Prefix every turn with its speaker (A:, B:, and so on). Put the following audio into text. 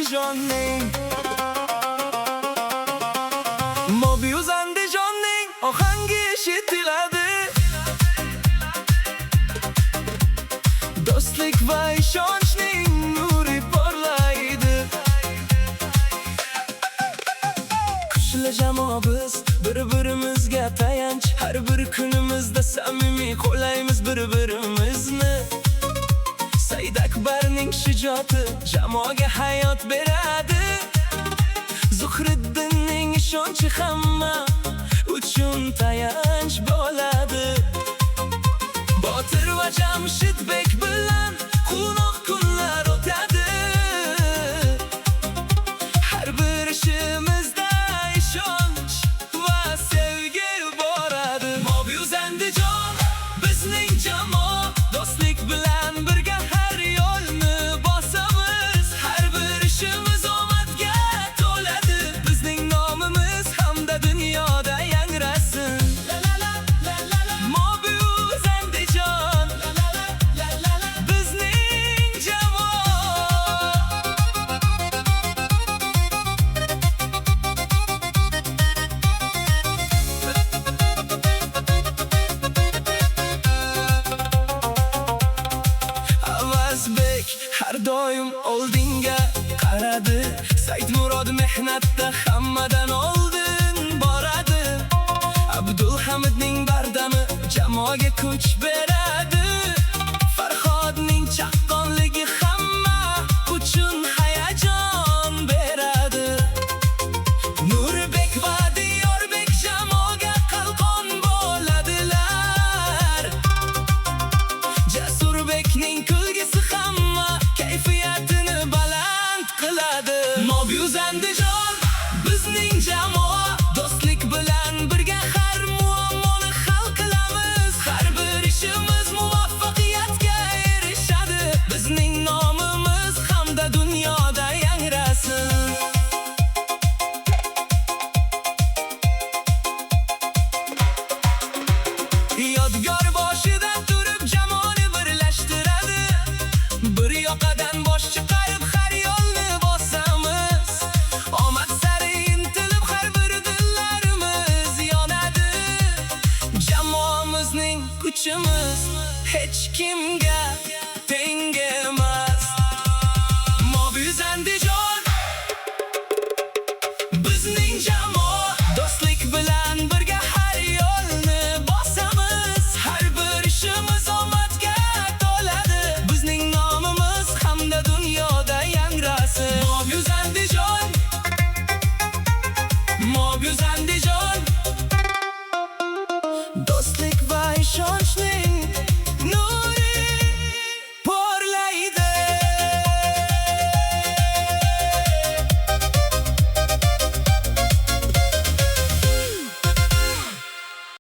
A: Andijonning Mobius Andijonning ohangi eshitiladi. Do'stlik va ishonchning nuri porlaydi. Kuchli jamoa biz, bir-birimizga tayanch. Har bir kunimizda samimiy qo'llaymiz bir-birimizni. Said Akbarning shijoati jamoaga hayot beradi. Zuhriddinning ishonchi hamma uchun tayanch bo'ladi. Botir va Jamshidbek bilan quvnoq kunlar o'tadi. Har bir ishimizda ishonch va sevgi boradi. Mobius Andijon bizning jamoa, do'stlik bilan birga har yo'lni bosamiz. Har bir ishimiz omadga to'ladi. Bizning nomimiz hamda dunyoda yangrasin. Mobius Andijon bizning jamoa. Avazbek har doim oldinga qaradi. Saidmurod mehnatda hammadan oldin boradi. Abdulhamidning bardami jamoaga kuch beradi. Farhodning chaqqonligi hamma uchun hayajon beradi. Nurbek va Diyorbek jamoaga qalqon bo'ladilar. Jasurbekning kulgisi hamma kayfiyatini baland qiladi. Mobius Andijon bizning jamoa, do'stlik bilan birga har muammoni hal qilamiz. Har bir ishimiz muvaffaqiyatga erishadi. Bizning nomimiz hamda dunyoda yangrasin. Yodgor boshida turib jamoani birlashtiradi. Bir yoqadan bosh chiqarib har yo'lni bosamiz. Omad sari intilib har bir dillarimiz yonadi. Jamoamizning kuchimiz hech kimga